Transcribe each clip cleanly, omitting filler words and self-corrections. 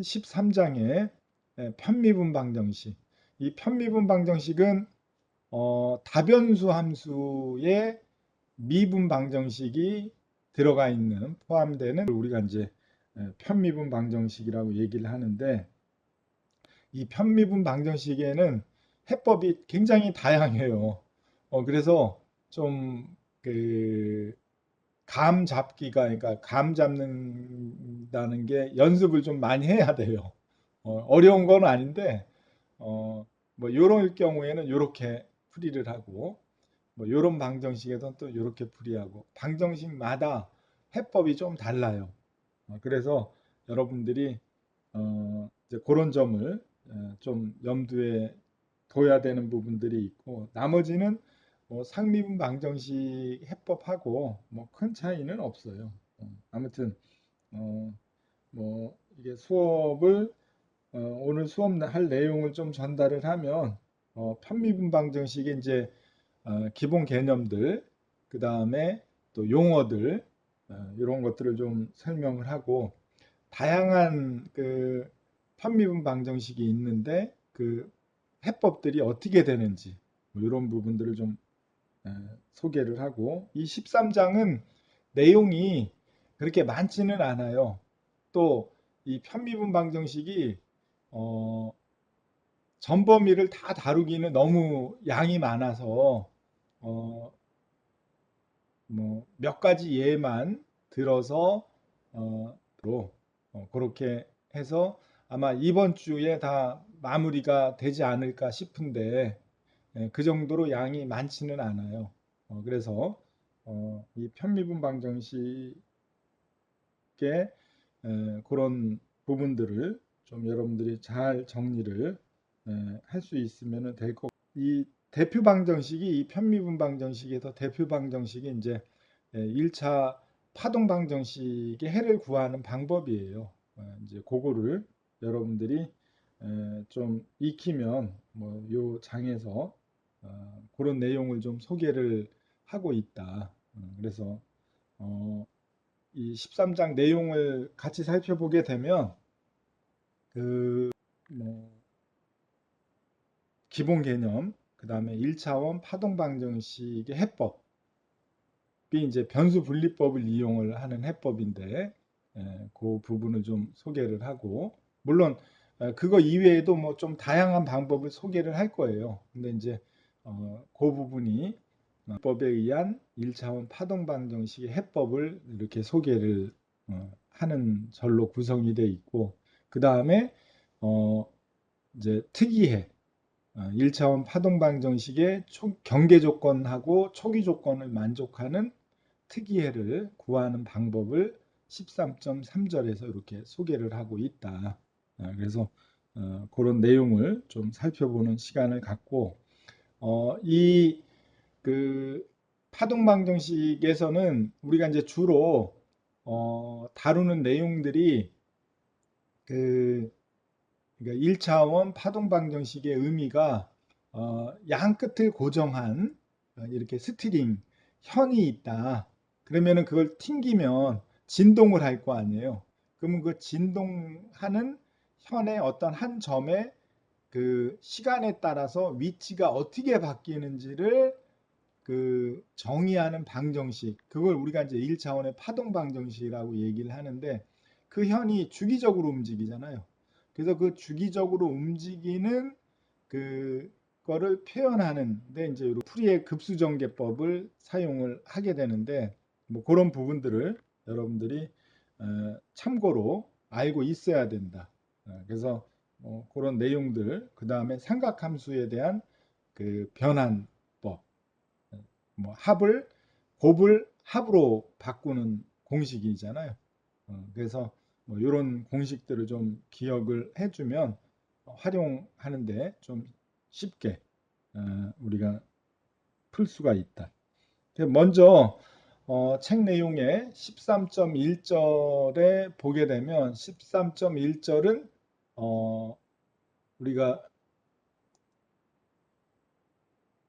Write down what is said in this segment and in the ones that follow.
13장의 편미분 방정식. 이 편미분 방정식은 다변수 함수의 미분 방정식이 들어가 있는 포함되는 우리가 이제 편미분 방정식이라고 얘기를 하는데, 이 편미분 방정식에는 해법이 굉장히 다양해요. 그래서 좀 감 잡기가, 그러니까 감 잡는다는 게 연습을 좀 많이 해야 돼요. 어려운 건 아닌데, 뭐 요럴 경우에는 요렇게 풀이를 하고, 뭐 요런 방정식에서는 또 요렇게 풀이하고, 방정식마다 해법이 좀 달라요. 그래서 여러분들이 이제 그런 점을 좀 염두에 둬야 되는 부분들이 있고, 나머지는 뭐 상미분 방정식 해법하고 뭐 큰 차이는 없어요. 아무튼 뭐 이게 수업을 오늘 수업 할 내용을 좀 전달을 하면 편미분 방정식의 이제 기본 개념들, 그 다음에 또 용어들, 이런 것들을 좀 설명을 하고, 다양한 그 편미분 방정식이 있는데 그 해법들이 어떻게 되는지, 뭐 이런 부분들을 좀 소개를 하고, 이 13장은 내용이 그렇게 많지는 않아요. 또 이 편미분 방정식이 전 범위를 다 다루기는 너무 양이 많아서 어, 뭐 몇 가지 예만 들어서 그렇게 해서 아마 이번 주에 다 마무리가 되지 않을까 싶은데, 그 정도로 양이 많지는 않아요. 그래서 이 편미분 방정식의 그런 부분들을 좀 여러분들이 잘 정리를 할 수 있으면 될 것 같아요. 이 대표 방정식이, 이 편미분 방정식에서 대표 방정식이 이제 1차 파동 방정식의 해를 구하는 방법이에요. 이제 그거를 여러분들이 좀 익히면 뭐 요 장에서 그런 내용을 좀 소개를 하고 있다. 그래서 이 13장 내용을 같이 살펴보게 되면 뭐 기본 개념, 그 다음에 1차원 파동 방정식의 해법이 이제 변수 분리법을 이용을 하는 해법인데, 그 부분을 좀 소개를 하고, 물론 그거 이외에도 뭐 좀 다양한 방법을 소개를 할 거예요. 근데 이제 그 부분이 법에 의한 1차원 파동 방정식의 해법을 이렇게 소개를 하는 절로 구성이 되어 있고, 그 다음에 이제 특이해, 1차원 파동 방정식의 경계 조건하고 초기 조건을 만족하는 특이해를 구하는 방법을 13.3절에서 이렇게 소개를 하고 있다. 그래서 그런 내용을 좀 살펴보는 시간을 갖고, 이 그 파동 방정식에서는 우리가 이제 주로 다루는 내용들이 그러니까 1차원 파동 방정식의 의미가 양 끝을 고정한 이렇게 스트링 현이 있다. 그러면은 그걸 튕기면 진동을 할 거 아니에요. 그러면 그 진동하는 현의 어떤 한 점의 그 시간에 따라서 위치가 어떻게 바뀌는지를 그 정의하는 방정식, 그걸 우리가 이제 1차원의 파동 방정식이라고 얘기를 하는데, 그 현이 주기적으로 움직이잖아요. 그래서 그 주기적으로 움직이는 그거를 표현하는 데 이제 풀이의 급수전개법을 사용을 하게 되는데, 뭐 그런 부분들을 여러분들이 참고로 알고 있어야 된다. 그래서 그런 내용들, 그 다음에 삼각함수에 대한 그 변환법, 뭐 합을 곱을 합으로 바꾸는 공식이잖아요. 그래서 뭐 이런 공식들을 좀 기억을 해주면 활용하는데 좀 쉽게 우리가 풀 수가 있다. 먼저 책 내용의 13.1절에 보게 되면, 13.1절은 우리가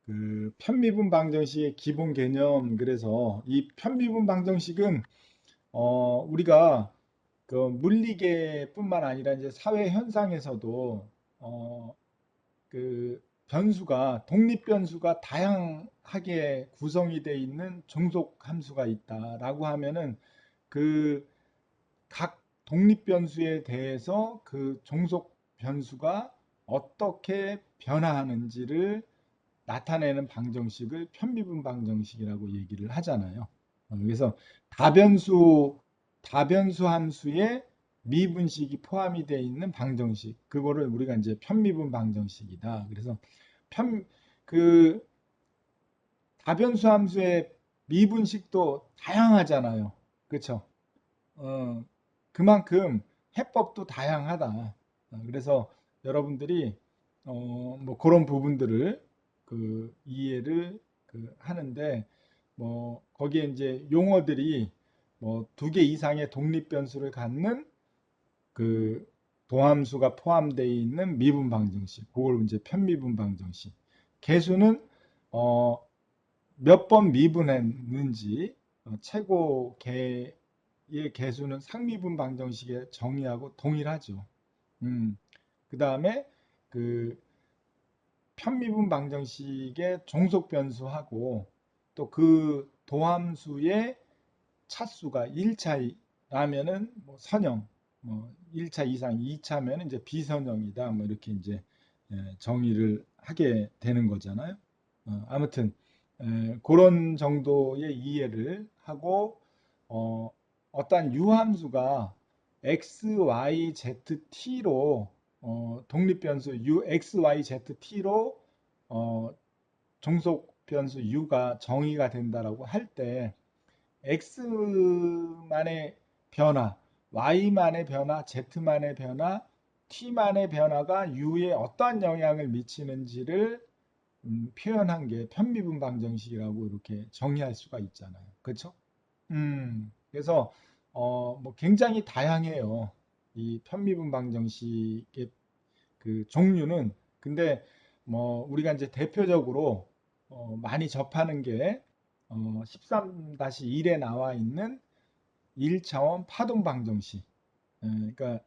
그 편미분 방정식의 기본 개념, 그래서 이 편미분 방정식은 우리가 그 물리계뿐만 아니라 이제 사회 현상에서도 그 변수가 독립 변수가 다양하게 구성이 되어 있는 종속 함수가 있다라고 하면은 그 각 독립 변수에 대해서 그 종속 변수가 어떻게 변화하는지를 나타내는 방정식을 편미분 방정식이라고 얘기를 하잖아요. 그래서 다변수 다변수 함수에 미분식이 포함이 되어 있는 방정식, 그거를 우리가 이제 편미분 방정식이다. 그래서 편 그 다변수 함수의 미분식도 다양하잖아요. 그렇죠? 어, 그만큼 해법도 다양하다. 그래서 여러분들이 뭐 그런 부분들을 그 이해를 그 하는데, 뭐 거기에 이제 용어들이 뭐 두 개 이상의 독립 변수를 갖는 그 도함수가 포함되어 있는 미분 방정식, 그걸 이제 편미분 방정식. 개수는 몇 번 미분했는지, 최고 개의 개수는 상미분 방정식의 정의하고 동일하죠. 그 다음에 그 편미분 방정식의 종속 변수하고 또 그 도함수의 차수가 1차라면은 뭐 선형, 뭐 1차 이상 2차면 이제 비선형이다. 뭐 이렇게 이제 정의를 하게 되는 거잖아요. 아무튼 그런 정도의 이해를 하고, 어떤 유함수가 x, y, z, t로 독립변수 u, x, y, z, t로 종속 변수 u가 정의가 된다라고 할 때 x만의 변화, y만의 변화, z만의 변화, t만의 변화가 u에 어떠한 영향을 미치는지를 표현한 게 편미분 방정식이라고 이렇게 정의할 수가 있잖아요. 그렇죠? 그래서 뭐 굉장히 다양해요. 이 편미분 방정식의 그 종류는. 근데 뭐 우리가 이제 대표적으로 많이 접하는 게 13-1에 나와 있는 1차원 파동 방정식. 그러니까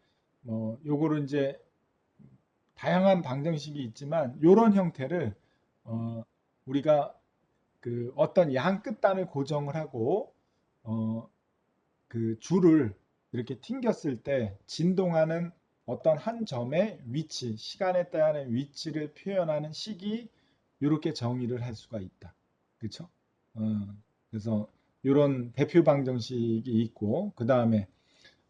뭐 요거를 이제 다양한 방정식이 있지만 요런 형태를 어, 우리가 그 어떤 양 끝단을 고정을 하고 그 줄을 이렇게 튕겼을 때 진동하는 어떤 한 점의 위치, 시간에 따른 위치를 표현하는 식이 이렇게 정의를 할 수가 있다. 그렇죠? 그래서 이런 대표 방정식이 있고, 그 다음에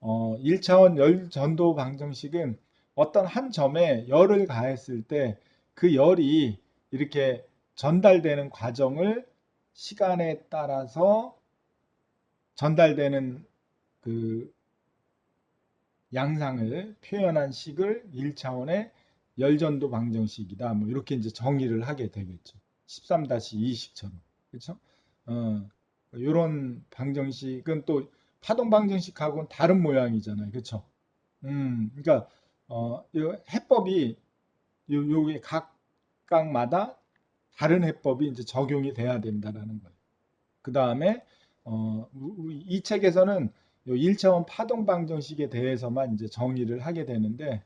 1차원 열 전도 방정식은 어떤 한 점에 열을 가했을 때 그 열이 이렇게 전달되는 과정을 시간에 따라서 전달되는 그 양상을 표현한 식을 1차원의 열전도 방정식이다. 뭐 이렇게 이제 정의를 하게 되겠죠. 13-2식처럼. 그렇죠? 이런 방정식은 또 파동 방정식하고는 다른 모양이잖아요. 그렇죠? 그러니까 이 해법이 요게 각각마다 다른 해법이 이제 적용이 돼야 된다라는 거예요. 그 다음에 이 책에서는 요 1차원 파동 방정식에 대해서만 이제 정의를 하게 되는데,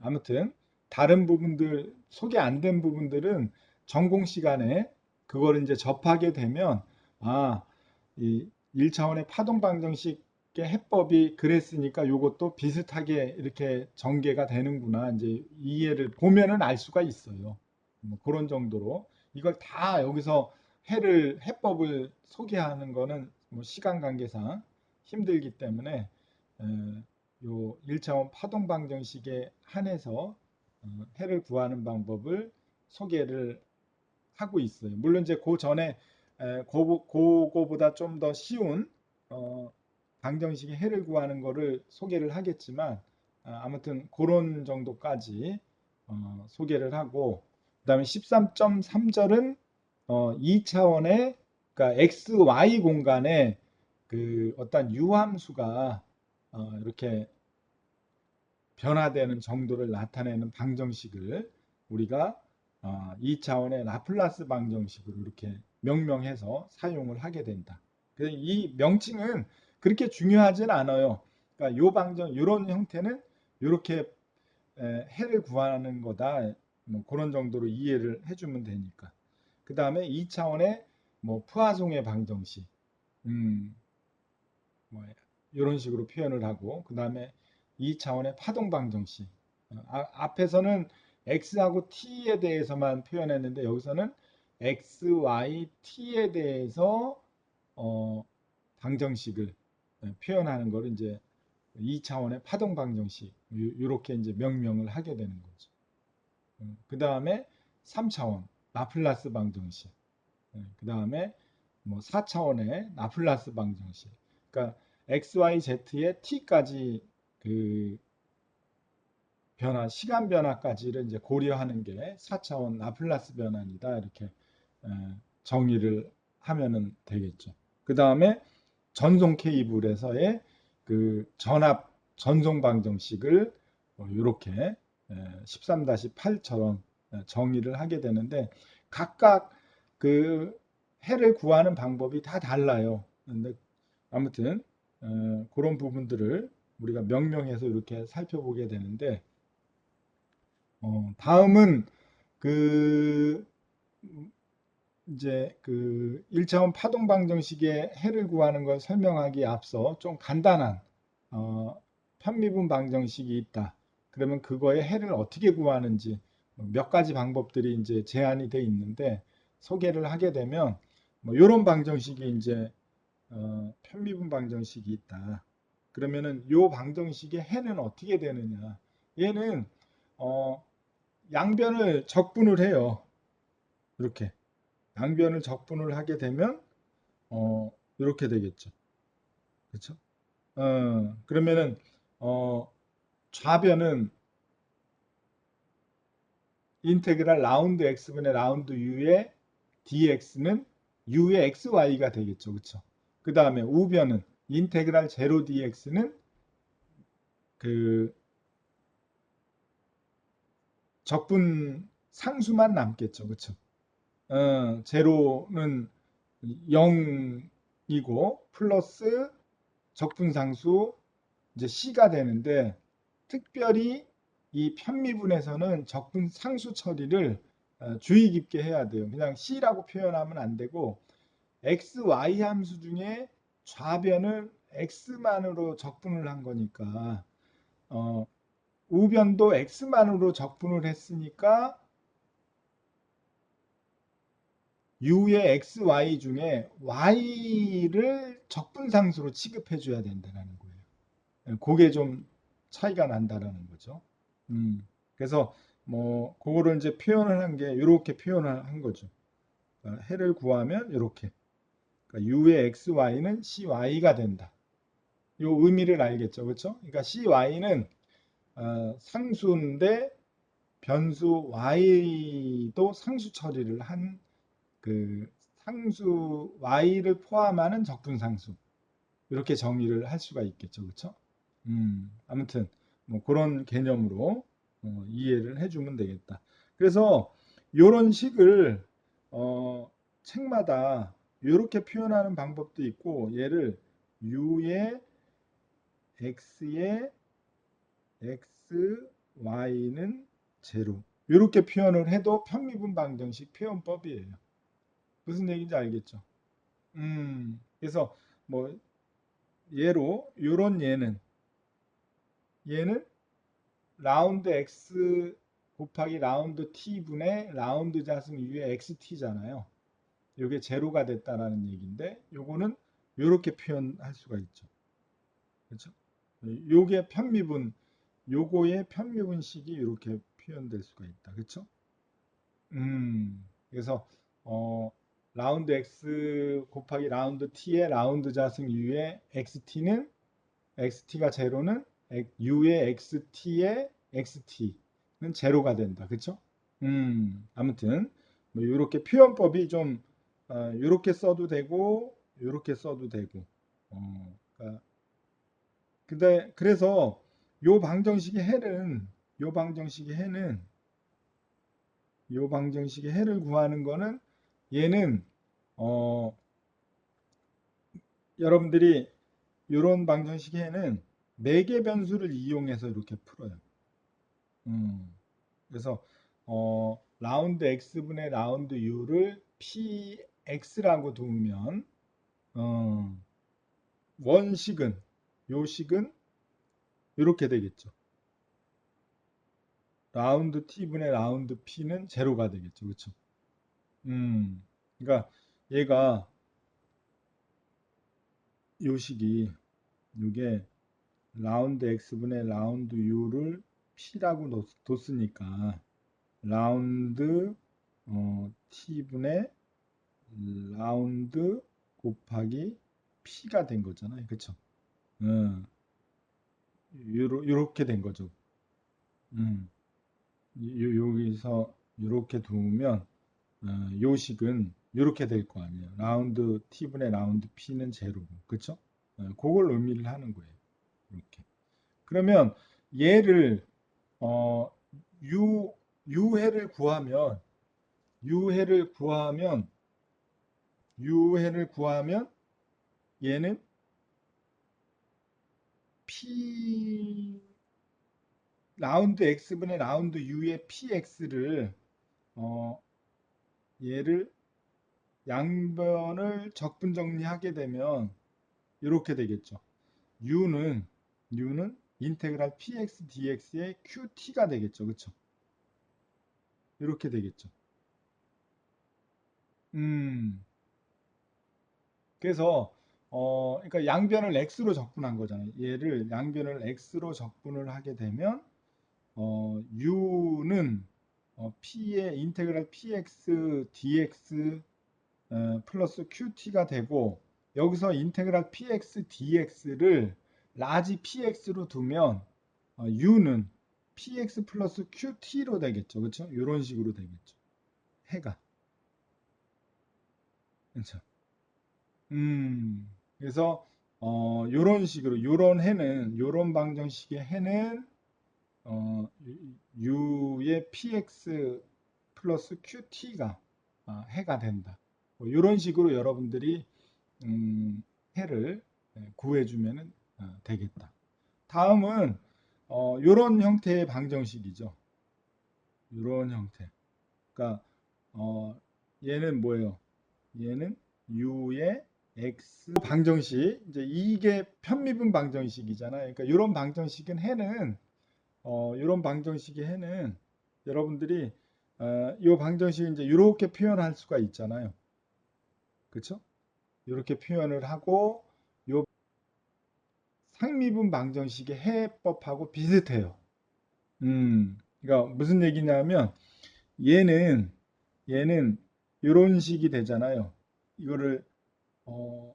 아무튼 다른 부분들, 소개 안 된 부분들은 전공 시간에 그걸 이제 접하게 되면, 이 1차원의 파동 방정식의 해법이 그랬으니까 요것도 비슷하게 이렇게 전개가 되는구나, 이제 이해를 보면은 알 수가 있어요. 뭐 그런 정도로 이걸 다 여기서 해법을 소개하는 거는 뭐 시간 관계상 힘들기 때문에 요 1차원 파동 방정식에 한해서 해를 구하는 방법을 소개를 하고 있어요. 물론 이제 그 전에 그거보다 좀 더 쉬운 방정식의 해를 구하는 거를 소개를 하겠지만, 아무튼 그런 정도까지 소개를 하고, 그다음에 13.3절은 2차원의, 그러니까 x, y 공간에 그 어떤 유함수가 이렇게 변화되는 정도를 나타내는 방정식을 우리가 2차원의 라플라스 방정식으로 이렇게 명명해서 사용을 하게 된다. 그래서 이 명칭은 그렇게 중요하진 않아요. 그러니까 요 방정 요런 형태는 요렇게 해를 구하는 거다. 뭐 그런 정도로 이해를 해주면 되니까. 그 다음에 2차원의 뭐 푸아송의 방정식, 뭐 이런 식으로 표현을 하고, 그 다음에 2차원의 파동 방정식. 앞에서는 x하고 t에 대해서만 표현했는데 여기서는 x, y, t에 대해서 방정식을 표현하는 걸 이제 2차원의 파동 방정식 이렇게 이제 명명을 하게 되는 거죠. 그 다음에 3차원 라플라스 방정식. 그 다음에 뭐 4차원의 라플라스 방정식. 그러니까 x, y, z의 t까지 그 변화, 시간 변화까지를 이제 고려하는 게 4차원 라플라스 변환이다. 이렇게 정의를 하면은 되겠죠. 그 다음에 전송 케이블에서의 그 전압 전송 방정식을 이렇게 13-8처럼 정의를 하게 되는데 각각 그 해를 구하는 방법이 다 달라요. 근데 아무튼 그런 부분들을 우리가 명명해서 이렇게 살펴보게 되는데 다음은 그 이제 그 1차원 파동 방정식의 해를 구하는 걸 설명하기에 앞서 좀 간단한 편미분 방정식이 있다. 그러면 그거의 해를 어떻게 구하는지 몇 가지 방법들이 이제 제한이 돼 있는데 소개를 하게 되면 뭐 이런 방정식이 이제 편미분 방정식이 있다. 그러면은 요 방정식의 해는 어떻게 되느냐? 얘는 양변을 적분을 해요. 이렇게 양변을 적분을 하게 되면 이렇게 되겠죠. 그렇죠? 그러면은 좌변은 인테그랄 라운드 x분의 라운드 u의 dx는 u의 xy가 되겠죠. 그렇죠? 그 다음에 우변은 인테그랄 제로 dx는 그 적분 상수만 남겠죠. 그렇죠? 제로는 0이고 플러스 적분상수 이제 C가 되는데 특별히 이 편미분에서는 적분상수 처리를 주의 깊게 해야 돼요. 그냥 C라고 표현하면 안 되고 X, Y 함수 중에 좌변을 X만으로 적분을 한 거니까 우변도 X만으로 적분을 했으니까 U의 X, Y 중에 Y를 적분상수로 취급해 줘야 된다는 거예요. 그게 좀 차이가 난다라는 거죠. 그래서 뭐 그거를 이제 표현을 한 게 이렇게 표현을 한 거죠. 그러니까 해를 구하면 이렇게 그러니까 U의 X, Y는 CY가 된다. 요 의미를 알겠죠, 그렇죠? 그러니까 CY는 상수인데 변수 Y도 상수 처리를 한 그 상수 y를 포함하는 적분상수 이렇게 정의를 할 수가 있겠죠, 그렇죠? 아무튼 뭐 그런 개념으로 이해를 해주면 되겠다. 그래서 이런 식을 책마다 이렇게 표현하는 방법도 있고 얘를 u의 x의 x, y는 제로 이렇게 표현을 해도 편미분 방정식 표현법이에요. 무슨 얘기인지 알겠죠? 그래서 뭐 예로 요런 얘는 라운드 x 곱하기 라운드 t분의 라운드 자승 u의 xt잖아요. 요게 제로가 됐다라는 얘기인데 요거는 요렇게 표현할 수가 있죠. 그렇죠? 요게 편미분 요거의 편미분식이 이렇게 표현될 수가 있다. 그렇죠? 그래서 라운드 x 곱하기 라운드 t의 라운드 자승 u의 xt는 xt가 제로는 u의 xt의 xt는 제로가 된다. 그렇죠? 아무튼 뭐 이렇게 표현법이 좀 이렇게 써도 되고 이렇게 써도 되고 그러니까 근데 그래서 요 방정식의 해는 요 방정식의 해는 요 방정식의 해를 구하는 거는 얘는 여러분들이 이런 방정식의 해는 매개 변수를 이용해서 이렇게 풀어요. 그래서 라운드 x분의 라운드 u를 px라고 두면 원식은 요식은 이렇게 되겠죠. 라운드 t분의 라운드 p는 제로가 되겠죠. 그렇죠? 그러니까 얘가 요식이 이게 라운드 x분의 라운드 u를 p라고 뒀으니까 라운드 t분의 라운드 곱하기 p가 된 거잖아요. 그쵸? 요렇게 된 거죠. 음, 여기서 요렇게 두면 요식은 요렇게 될 거 아니에요. 라운드 t분의 라운드 p는 제로고. 그쵸? 그걸 의미를 하는 거예요. 이렇게. 그러면 얘를 어, 유 유해를 구하면 유해를 구하면 유해를 구하면 얘는 p 라운드 x분의 라운드 u의 px를 어, 얘를 양변을 적분 정리하게 되면 이렇게 되겠죠. u는 인테그랄 px dx의 qt가 되겠죠. 그렇죠? 이렇게 되겠죠. 음. 그래서 그러니까 양변을 x로 적분한 거잖아요. 얘를 양변을 x로 적분을 하게 되면 u는 p의 인테그랄 px dx 플러스 qt가 되고 여기서 인테그랄 px dx를 라지 px로 두면 u는 px 플러스 qt로 되겠죠. 그렇죠? 이런 식으로 되겠죠. 해가. 그렇죠? 그래서 요런 식으로 요런 해는 요런 방정식의 해는 u의 px 플러스 qt가 해가 된다. 뭐 요런 식으로 여러분들이 해를 구해주면 되겠다. 다음은 요런 형태의 방정식이죠. 요런 형태. 그러니까 얘는 뭐예요? 얘는 u의 x 방정식 이제 이게 편미분 방정식이잖아요. 그러니까 이런 방정식은 해는 이런 방정식의 해는 여러분들이 이 방정식 이제 이렇게 표현할 수가 있잖아요. 그렇죠? 이렇게 표현을 하고 요 상미분 방정식의 해법하고 비슷해요. 그러니까 무슨 얘기냐면 얘는 얘는 이런 식이 되잖아요. 이거를 어,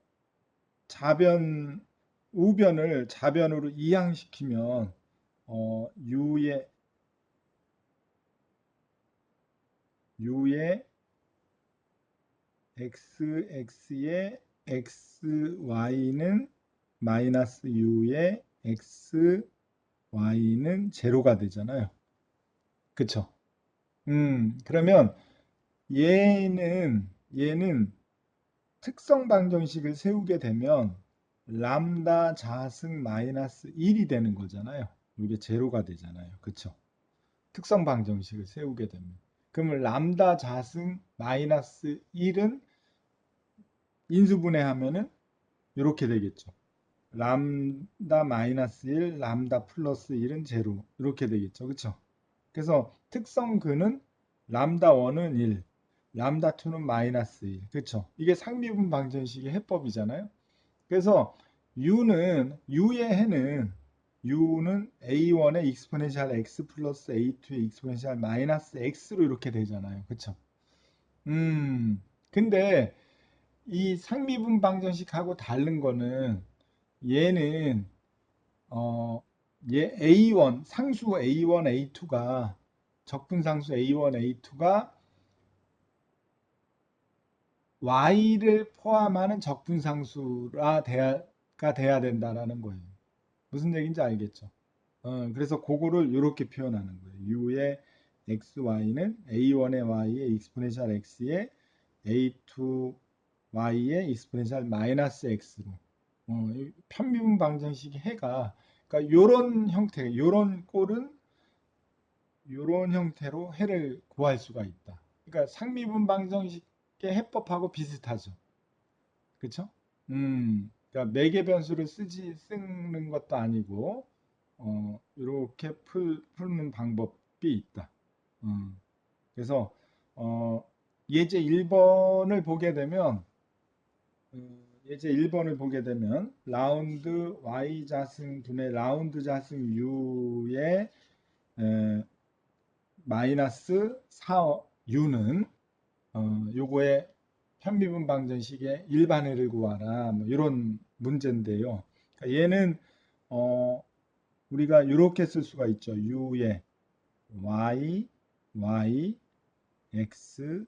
자변 우변을 자변으로 이항시키면 u의 x의 xy는 마이너스 u의 xy는 제로가 되잖아요. 그쵸? 그러면 얘는 특성 방정식을 세우게 되면 람다 자승 마이너스 1이 되는 거잖아요. 이게 제로가 되잖아요. 그쵸? 특성 방정식을 세우게 되면. 그러면 람다 자승 마이너스 1은 인수분해하면은 이렇게 되겠죠. 람다 마이너스 1, 람다 플러스 1은 제로. 이렇게 되겠죠. 그쵸? 그래서 특성근은 람다 1은 1, 람다 2는 마이너스 1. 그쵸? 이게 상미분 방정식의 해법이잖아요. 그래서 u의 해는 a1의 익스포넨셜 x 플러스 a2의 익스포넨셜 마이너스 x로 이렇게 되잖아요. 그쵸? 근데 이 상미분 방정식하고 다른 거는 얘는 어, 얘 a1 상수 a1, a2가 적분 상수 a1, a2가 y를 포함하는 적분 상수가 돼야 된다라는 거예요. 무슨 얘기인지 알겠죠? 그래서 그거를 이렇게 표현하는 거예요. u의 xy는 a1의 y의 익스포넨셜 x의 a2y의 익스포넨셜 마이너스 x로 편미분 방정식의 해가 그러니까 요런 형태, 요런 꼴은 요런 형태로 해를 구할 수가 있다. 그러니까 상미분 방정식의 해법하고 비슷하죠. 그쵸? 그러니까 매개 변수를 쓰는 것도 아니고, 이렇게 푸는 방법이 있다. 그래서, 어, 예제 1번을 보게 되면, 예제 1번을 보게 되면, 라운드 y 자승 분의 라운드 자승 u의 마이너스 4u는 요거의 편미분 방정식의 일반해를 구하라 뭐 이런 문제인데요. 그러니까 얘는 우리가 이렇게 쓸 수가 있죠. u의 y, y, x,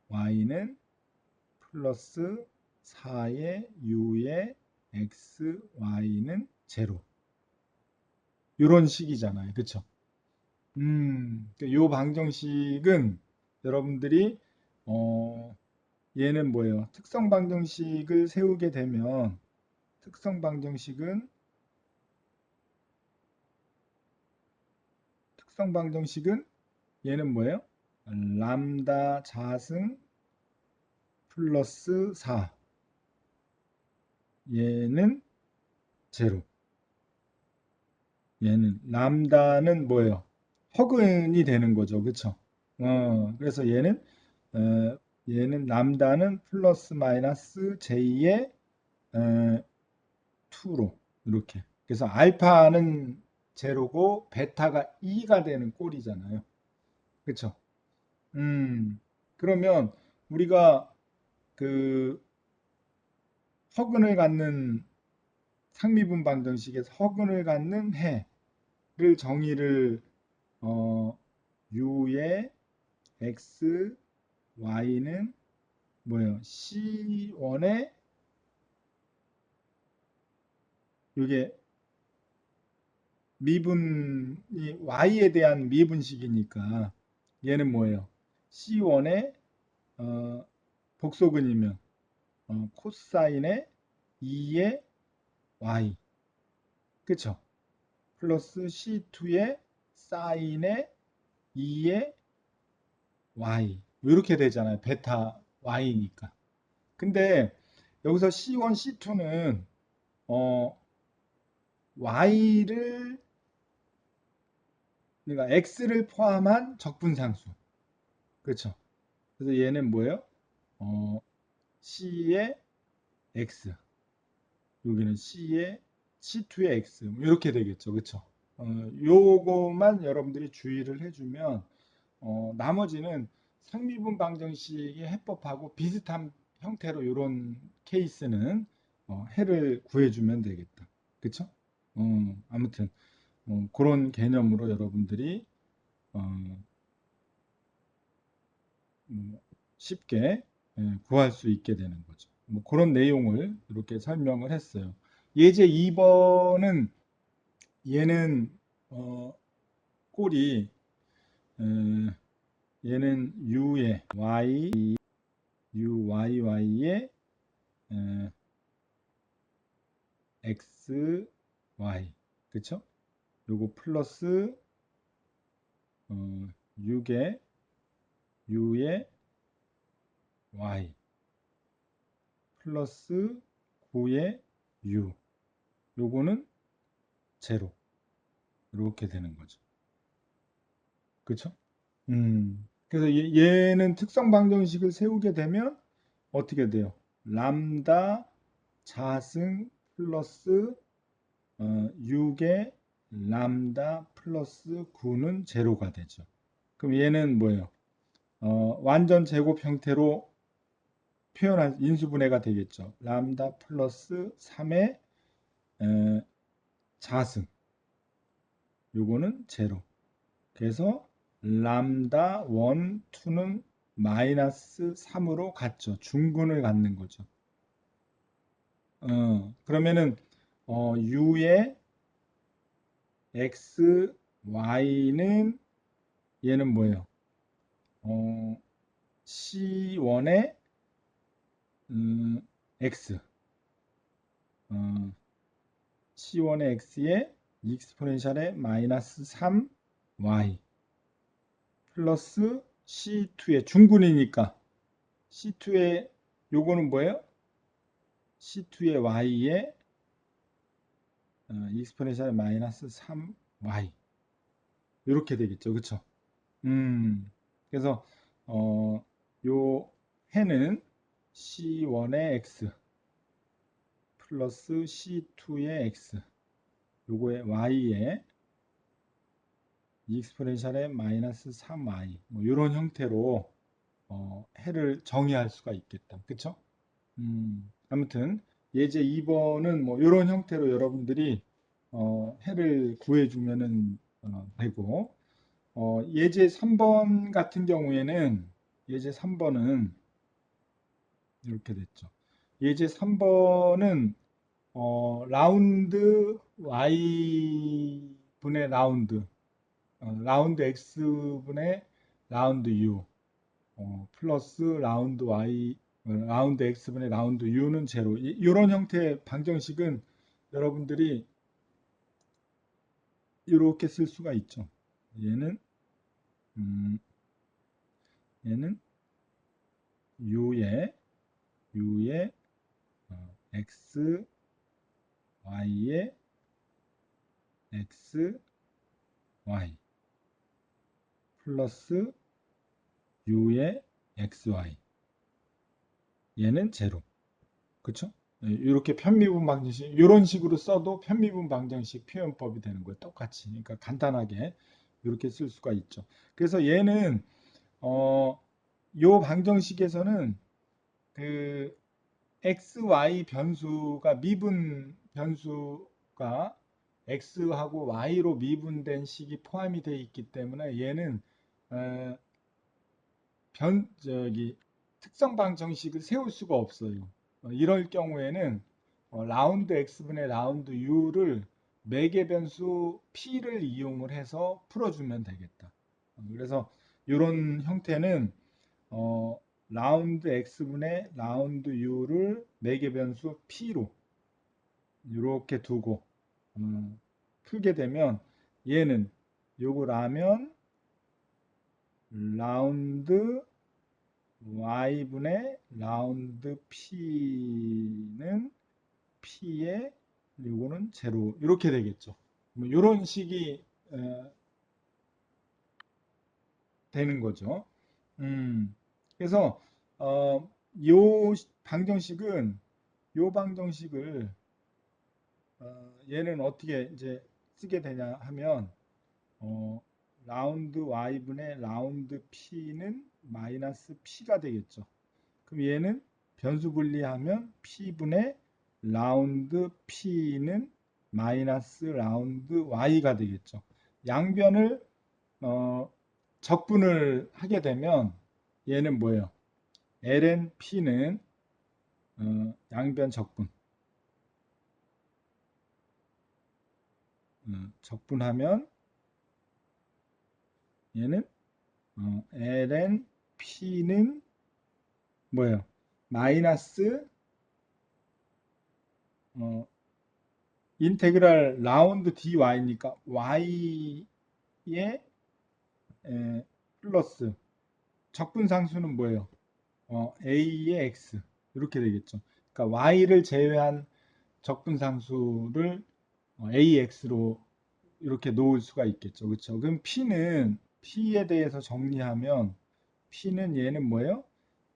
y는 플러스 4의 u의 x, y는 제로. 이런 식이잖아요. 그쵸? 요 방정식은 여러분들이 얘는 뭐예요? 특성 방정식을 세우게 되면 특성 방정식은 얘는 뭐예요? 람다 자승 플러스 4 얘는 제로. 얘는 람다는 뭐예요? 허근이 되는 거죠. 그쵸? 그래서 얘는 람다는 플러스 마이너스 j의 2로 이렇게. 그래서 알파는 제로고 베타가 2가 되는 꼴이잖아요. 그쵸? 그러면 우리가 그 허근을 갖는 상미분 방정식에서 허근을 갖는 해를 정의를 u의 x, y는 뭐예요? C1의 이게 미분이 y에 대한 미분식이니까 얘는 뭐예요? C1의 복소근이면 코사인의 2의 y 그쵸? 플러스 C2의 사인의 2의 y 이렇게 되잖아요. 베타 y니까. 근데 여기서 C1, C2는 y를 그러니까 x를 포함한 적분상수. 그렇죠? 그래서 얘는 뭐예요? C의 x 여기는 C의 C2의 x 이렇게 되겠죠. 그렇죠? 요거만 여러분들이 주의를 해주면 나머지는 상미분 방정식의 해법하고 비슷한 형태로 이런 케이스는 해를 구해주면 되겠다. 그쵸? 아무튼 그런 개념으로 여러분들이 어, 쉽게 구할 수 있게 되는 거죠. 뭐 그런 내용을 이렇게 설명을 했어요. 예제 2번은 얘는 꼴이 얘는 u의 y, uy의 x, y 그쵸? 요거 플러스 6의 u의 y 플러스 9의 u 요거는 제로 이렇게 되는 거죠. 그쵸? 그래서 얘는 특성 방정식을 세우게 되면 어떻게 돼요? 람다 자승 플러스 6의 람다 플러스 9는 제로가 되죠. 그럼 얘는 뭐예요? 완전 제곱 형태로 표현한 인수분해가 되겠죠. 람다 플러스 3의 자승 요거는 제로. 그래서 람다 1, 2는 마이너스 3으로 갔죠. 중근을 갖는 거죠. 그러면은 u의 x, y는 얘는 뭐예요? C1의 x C1의 x의 익스포넨셜의 마이너스 3y 플러스 C2의 중군이니까 C2의 요거는 뭐예요? C2의 y에 익스포넨셜의 마이너스 3y 이렇게 되겠죠. 그쵸? 그래서 요 해는 C1의 x 플러스 C2의 x 요거의 y에 익스포넨셜의 마이너스 3y 뭐 이런 형태로 해를 정의할 수가 있겠다. 그쵸? 아무튼 예제 2번은 뭐 이런 형태로 여러분들이 해를 구해주면은 되고 예제 3번 같은 경우에는 예제 3번은 이렇게 됐죠. 예제 3번은 라운드 y분의 라운드 라운드 x분의 라운드 u 플러스 라운드 y 라운드 x분의 라운드 u는 제로 이런 형태의 방정식은 여러분들이 이렇게 쓸 수가 있죠. 얘는 얘는 u의 x y의 x y 플러스 u의 xy 얘는 제로. 그쵸? 이렇게 편미분 방정식 이런 식으로 써도 편미분 방정식 표현법이 되는 거예요. 똑같이. 그러니까 간단하게 이렇게 쓸 수가 있죠. 그래서 얘는 요 방정식에서는 그 x, y 변수가 미분 변수가 x하고 y로 미분된 식이 포함이 되어 있기 때문에 얘는 특성 방정식을 세울 수가 없어요. 이럴 경우에는 라운드 x분의 라운드 u를 매개 변수 p를 이용을 해서 풀어주면 되겠다. 그래서 이런 형태는 라운드 x분의 라운드 u를 매개 변수 p로 이렇게 두고 풀게 되면 얘는 요거라면 라운드 y분의 라운드 p는 p에 요거는 제로 이렇게 되겠죠. 이런 식이 되는 거죠. 그래서 요 방정식은 요 방정식을 얘는 어떻게 이제 쓰게 되냐 하면 라운드 y분의 라운드 p는 마이너스 p가 되겠죠. 그럼 얘는 변수 분리하면 p분의 라운드 p는 마이너스 라운드 y가 되겠죠. 양변을 적분을 하게 되면 얘는 뭐예요? ln p는 양변 적분 적분하면 얘는 ln p는 뭐예요? 마이너스 인테그랄 라운드 dy니까 y의 플러스 적분상수는 뭐예요? a의 x 이렇게 되겠죠. 그러니까 y를 제외한 적분상수를 ax로 이렇게 놓을 수가 있겠죠. 그렇죠? 그럼 p에 대해서 정리하면 p는 얘는 뭐예요?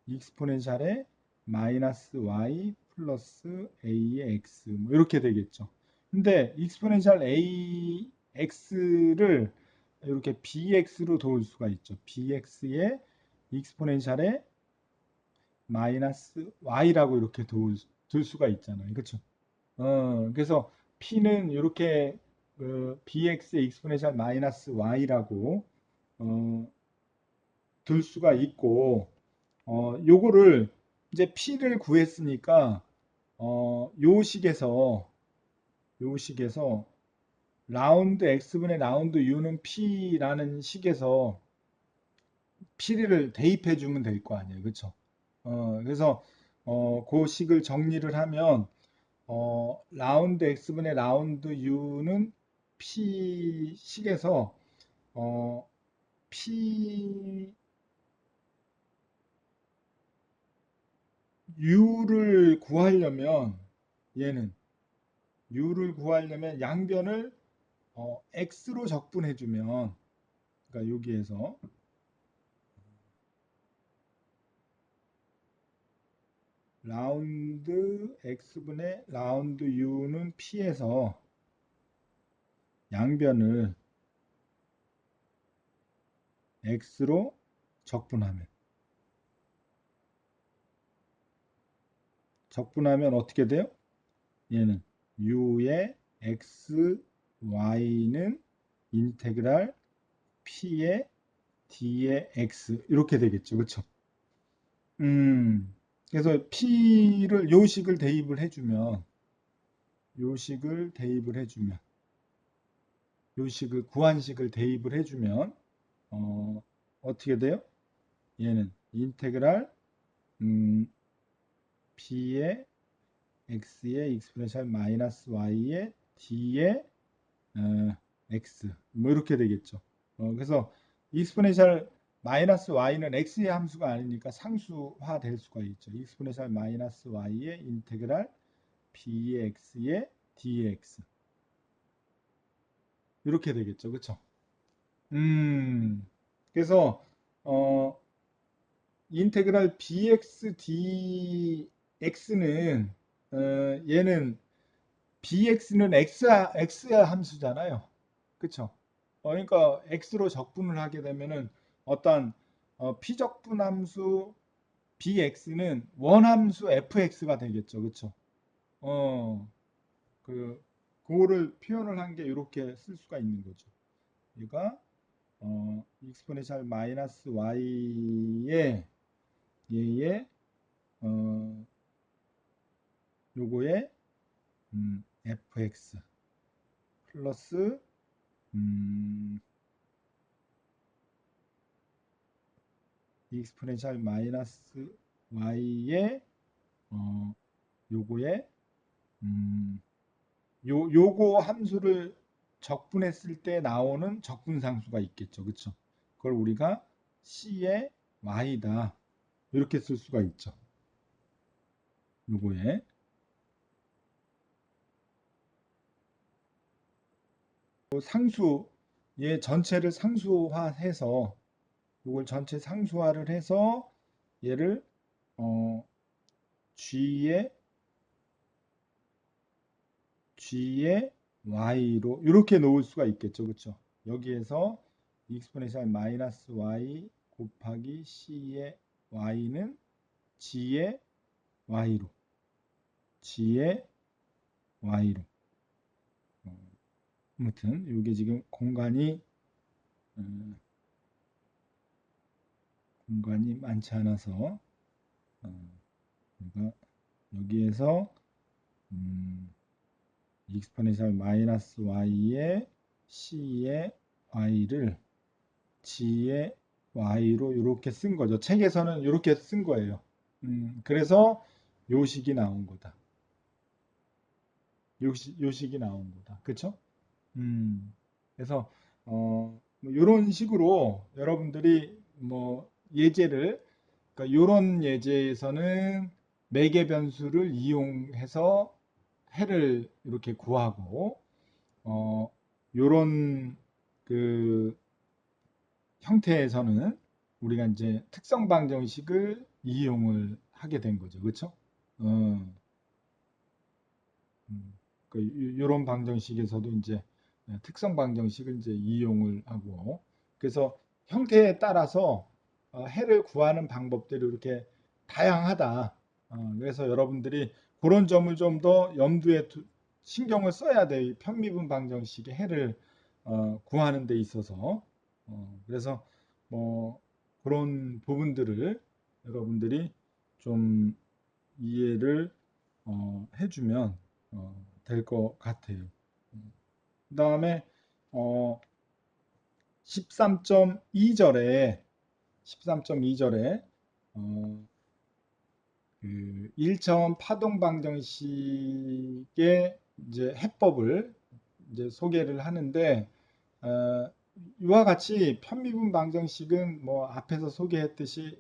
익스포넨셜의 마이너스 y 플러스 a의 x 뭐 이렇게 되겠죠. 근데 익스포넨셜 ax를 이렇게 bx로 도울 수가 있죠. bx의 익스포넨셜의 마이너스 y라고 이렇게 둘 수가 있잖아요. 그렇죠? 그래서 p는 이렇게 bx의 익스포넨셜 마이너스 y라고 둘 수가 있고 요거를 이제 p를 구했으니까 요 식에서 라운드 x분의 라운드 u는 p라는 식에서 p를 대입해 주면 될 거 아니에요. 그렇죠? 그래서 그 식을 정리를 하면 라운드 x분의 라운드 u는 P식에서 P U를 구하려면 얘는 U를 구하려면 양변을 X로 적분해주면, 그러니까 여기에서 라운드 X분의 라운드 U는 P에서 양변을 X로 적분하면 어떻게 돼요? 얘는 U의 X, Y는 인테그랄 P의 D의 X 이렇게 되겠죠. 그쵸? 그래서 P를 요식을 대입을 해주면 요식을 구한식을 대입을 해주면 어떻게 돼요? 얘는 인테그랄 B의 X의 익스포넨셜 마이너스 Y의 D의 X 뭐 이렇게 되겠죠. 그래서 익스포넨셜 마이너스 Y는 X의 함수가 아니니까 상수화 될 수가 있죠. 익스포넨셜 마이너스 Y의 인테그랄 B의 X의 dx 이렇게 되겠죠. 그쵸? 그래서 어, 인테그랄 bx dx는 얘는 bx는 x야 함수잖아요. 그쵸? 그러니까 x로 적분을 하게 되면은 어떤 피적분 함수 bx는 원함수 fx가 되겠죠. 그쵸? 어, 그거를 표현을 한 게 이렇게 쓸 수가 있는 거죠. 얘가 익스포넨셜 마이너스 y의 얘의 어, 요거의 fx 플러스 익스포넨셜 마이너스 y의 요거의 요거 함수를 적분했을 때 나오는 적분상수가 있겠죠. 그쵸? 그걸 우리가 c의 y다 이렇게 쓸 수가 있죠. 요거에 상수 얘 전체를 상수화해서 이걸 전체 상수화를 해서 얘를 g의 y로 이렇게 놓을 수가 있겠죠. 그렇죠? 여기에서 익스포넨셜 마이너스 y 곱하기 c의 y는 g의 y로 아무튼 이게 지금 공간이 많지 않아서 우리가 여기에서 익스포넨셜 마이너스 y의 c의 y를 g의 y로 이렇게 쓴 거죠. 책에서는 이렇게 쓴 거예요. 그래서 요식이 나온 거다. 요식이 나온 거다. 그쵸? 그래서 뭐 이런 식으로 여러분들이 뭐 예제를 그러니까 이런 예제에서는 매개 변수를 이용해서 해를 이렇게 구하고 요런 그 형태에서는 우리가 이제 특성 방정식을 이용을 하게 된 거죠. 그렇죠? 이런 방정식에서도 이제 특성 방정식을 이제 이용을 하고 그래서 형태에 따라서 해를 구하는 방법들이 이렇게 다양하다. 그래서 여러분들이 그런 점을 좀 더 염두에 신경을 써야 돼. 편미분 방정식의 해를 구하는 데 있어서 그래서 뭐 그런 부분들을 여러분들이 좀 이해를 해주면 될 것 같아요. 그 다음에 13.2절에 13.2절에 그 1차원 파동 방정식의 이제 해법을 이제 소개를 하는데 이와 같이 편미분 방정식은 뭐 앞에서 소개했듯이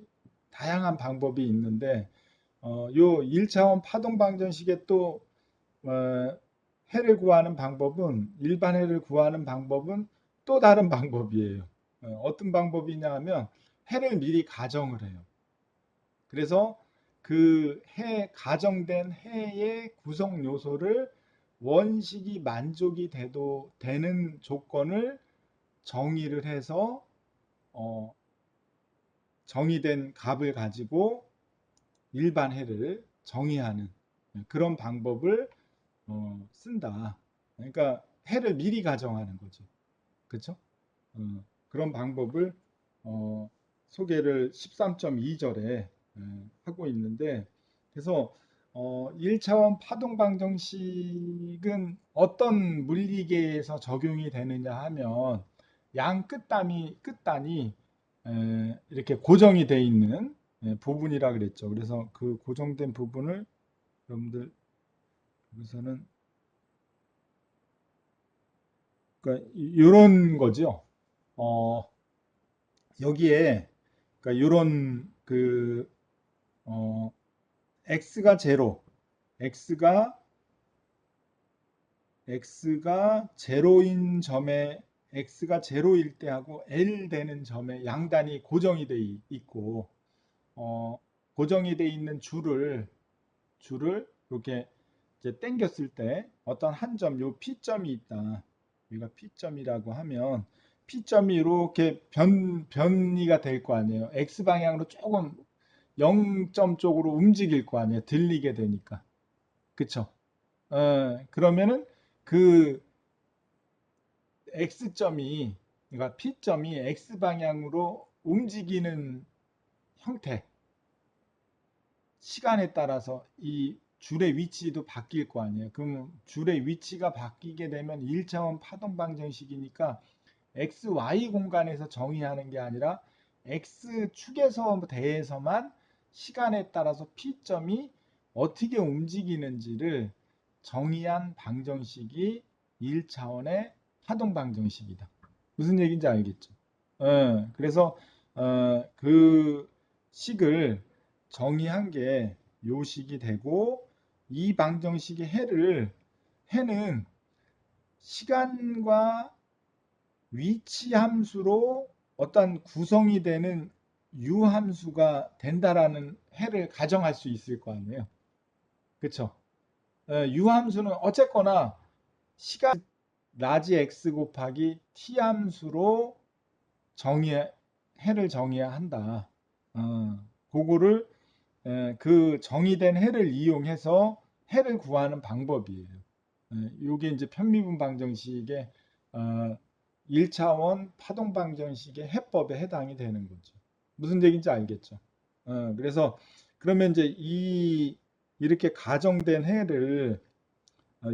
다양한 방법이 있는데 요 1차원 파동 방정식의 또 해를 구하는 방법은 일반 해를 구하는 방법은 또 다른 방법이에요. 어떤 방법이냐 하면 해를 미리 가정을 해요. 그래서 그 해 가정된 해의 구성 요소를 원식이 만족이 돼도 되는 조건을 정의를 해서 정의된 값을 가지고 일반 해를 정의하는 그런 방법을 쓴다. 그러니까 해를 미리 가정하는 거죠. 그렇죠? 그런 방법을 소개를 13.2절에 하고 있는데 그래서 1차원 파동 방정식은 어떤 물리계에서 적용이 되느냐 하면 양 끝단이 이렇게 고정이 되어 있는 부분이라 그랬죠. 그래서 그 고정된 부분을 여러분들 여기서는 그러니까 이런 거죠. 여기에 그러니까 이런 그 x가 제로, x가 제로인 점에 x가 제로일 때하고 l 되는 점에 양단이 고정이 돼 있고 고정이 돼 있는 줄을 이렇게 이제 당겼을 때 어떤 한 점, 요 P점이 있다. 여기가 P점이라고 하면 P점이 이렇게 변이가 될 거 아니에요. X 방향으로 조금 0점 쪽으로 움직일 거 아니에요. 들리게 되니까. 그쵸? 그러면은 그 X점이, 그러니까 P점이 X 방향으로 움직이는 형태, 시간에 따라서 이 줄의 위치도 바뀔 거 아니에요. 그러면 줄의 위치가 바뀌게 되면 1차원 파동 방정식이니까 x, y 공간에서 정의하는 게 아니라 x축에서 대해서만 시간에 따라서 P점이 어떻게 움직이는지를 정의한 방정식이 1차원의 파동 방정식이다. 무슨 얘기인지 알겠죠? 그래서 그 식을 정의한 게 요식이 되고 이 방정식의 해는 시간과 위치 함수로 어떤 구성이 되는 유 함수가 된다라는 해를 가정할 수 있을 거 아니에요. 그렇죠? 유 함수는 어쨌거나 시간 라지 x 곱하기 t 함수로 해를 정의해야 한다. 그거를 그 정의된 해를 이용해서 해를 구하는 방법이에요. 이게 이제 편미분 방정식의 1차원 파동 방정식의 해법에 해당이 되는 거죠. 무슨 얘기인지 알겠죠? 그래서 그러면 이제 이렇게 가정된 해를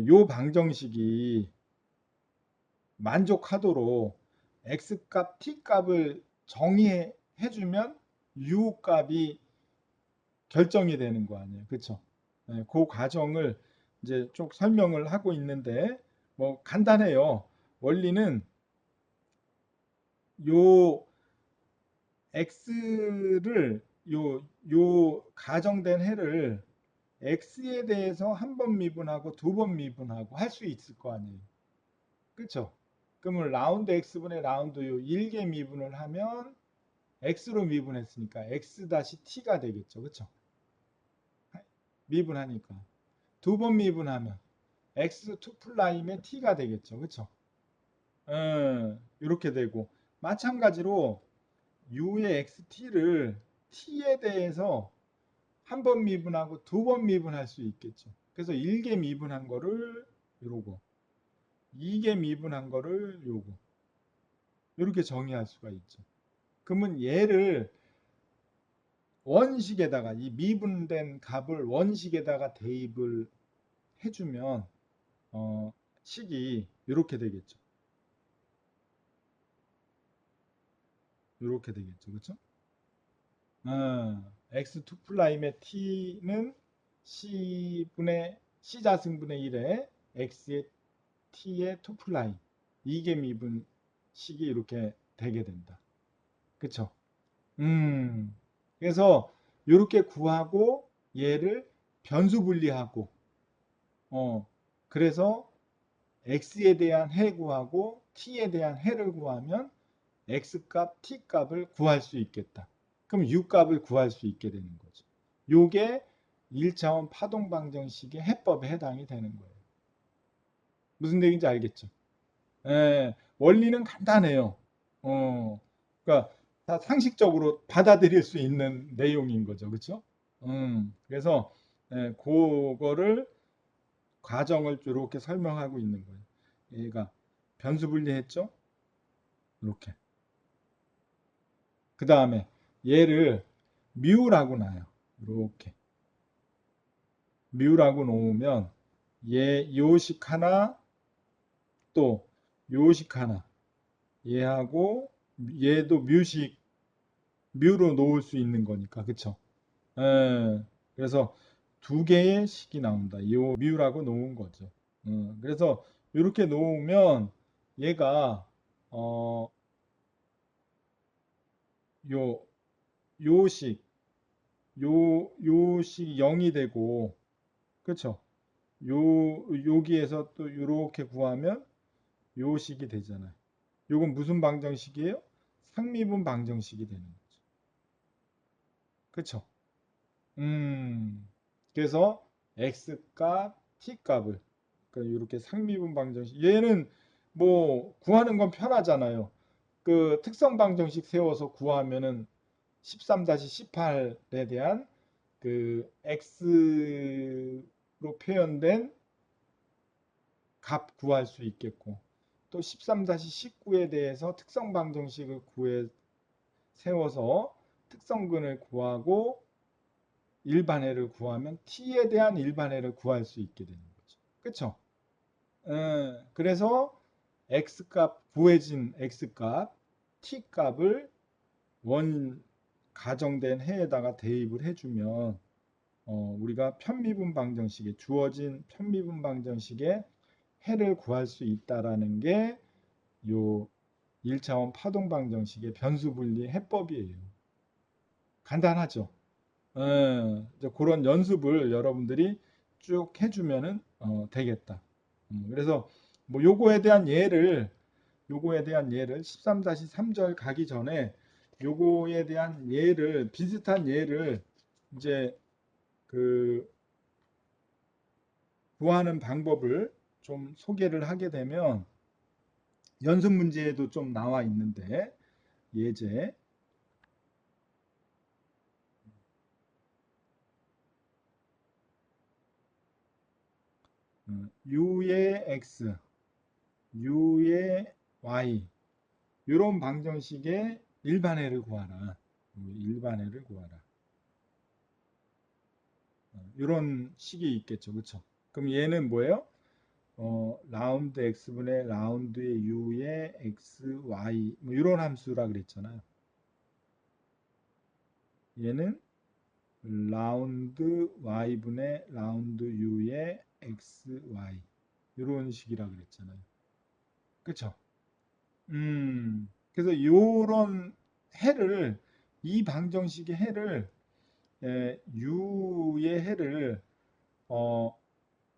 요 방정식이 만족하도록 x 값, t 값을 정의해 주면 u 값이 결정이 되는 거 아니에요. 그렇죠? 그 과정을 이제 쭉 설명을 하고 있는데 뭐 간단해요. 원리는 요 x를 요 가정된 해를 x에 대해서 한 번 미분하고 두 번 미분하고 할 수 있을 거 아니에요. 그렇죠? 그러면 라운드 x분의 라운드 요 1개 미분을 하면 x로 미분했으니까 x-t가 되겠죠. 그렇죠? 미분하니까. 두 번 미분하면 x2 플라임의 t가 되겠죠. 그렇죠? 이렇게 되고 마찬가지로 u의 xt를 t에 대해서 한 번 미분하고 두 번 미분할 수 있겠죠. 그래서 1개 미분한 거를 이러고 2개 미분한 거를 요거 이렇게 정의할 수가 있죠. 그러면 얘를 원식에다가 이 미분된 값을 원식에다가 대입을 해주면 식이 이렇게 되겠죠. 이렇게 되겠죠. 그렇죠? x2 플라임의 t는 c분의 c자승분의 1에 x의 t의 투플라이 이게 미분식이 이렇게 되게 된다. 그쵸? 그래서 이렇게 구하고 얘를 변수 분리하고 그래서 x에 대한 해 구하고 t에 대한 해를 구하면 x값, t값을 구할 수 있겠다. 그럼 u값을 구할 수 있게 되는 거죠. 요게 1차원 파동방정식의 해법에 해당이 되는 거예요. 무슨 얘기인지 알겠죠? 예, 원리는 간단해요. 그러니까 다 상식적으로 받아들일 수 있는 내용인 거죠. 그렇죠? 그래서 그거를 과정을 이렇게 설명하고 있는 거예요. 얘가 변수 분리했죠? 이렇게. 그 다음에 얘를 뮤라고 놔요. 이렇게. 뮤라고 놓으면 얘 요식 하나 또 요식 하나 얘하고 얘도 뮤로 놓을 수 있는 거니까 그쵸? 그래서 두 개의 식이 나온다. 이 뮤라고 놓은 거죠. 그래서 이렇게 놓으면 얘가 어, 요 요식 요식이 0이 되고 그쵸? 여기에서 또 이렇게 구하면 요식이 되잖아요. 요건 무슨 방정식이에요? 상미분 방정식이 되는 거죠. 그쵸? 그래서 x값, t값을 그러니까 이렇게 상미분 방정식 얘는 뭐 구하는 건 편하잖아요. 그 특성 방정식 세워서 구하면은 13-18에 대한 그 x로 표현된 값 구할 수 있겠고 또 13-19에 대해서 특성 방정식을 세워서 특성근을 구하고 일반해를 구하면 t에 대한 일반해를 구할 수 있게 되는 거죠. 그렇죠? 그래서 x값 구해진 x값 t값을 원 가정된 해에다가 대입을 해주면 우리가 편미분 방정식에 주어진 편미분 방정식에 해를 구할 수 있다라는 게 요 1차원 파동 방정식의 변수 분리 해법이에요. 간단하죠? 이제 그런 연습을 여러분들이 쭉 해주면은 되겠다. 그래서 뭐 요거에 대한 예를 13-3절 가기 전에 요거에 대한 예를 비슷한 예를 이제 그 구하는 방법을 좀 소개를 하게 되면 연습 문제에도 좀 나와 있는데 예제 u의 x, u의 y 이런 방정식의 일반해를 구하라. 일반해를 구하라. 이런 식이 있겠죠. 그렇죠? 그럼 얘는 뭐예요? 라운드 x분의 라운드의 u의 x, y 뭐 이런 함수라 그랬잖아요. 얘는 라운드 y분의 라운드 u의 x, y 이런 식이라 그랬잖아요. 그렇죠? 그래서 요런 해를 이 방정식의 해를 u의 해를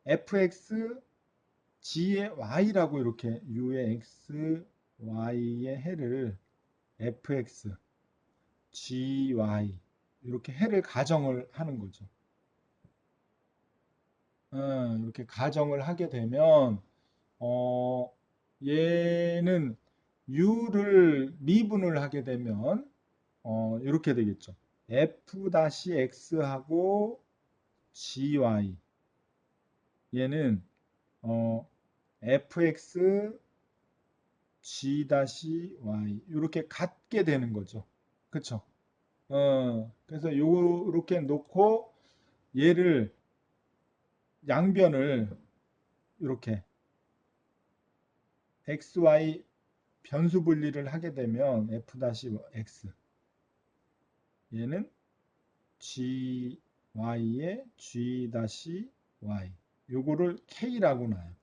fx g의 y라고 이렇게 u의 x, y의 해를 fx, gy 이렇게 해를 가정을 하는 거죠. 이렇게 가정을 하게 되면 얘는 u를 미분을 하게 되면 이렇게 되겠죠. f-x하고 gy 얘는 fx g-y 이렇게 같게 되는 거죠. 그쵸? 그래서 요렇게 놓고 얘를 양변을 이렇게 xy 변수 분리를 하게 되면 f-x 얘는 gy의 g-y 요거를 k라고 놔요.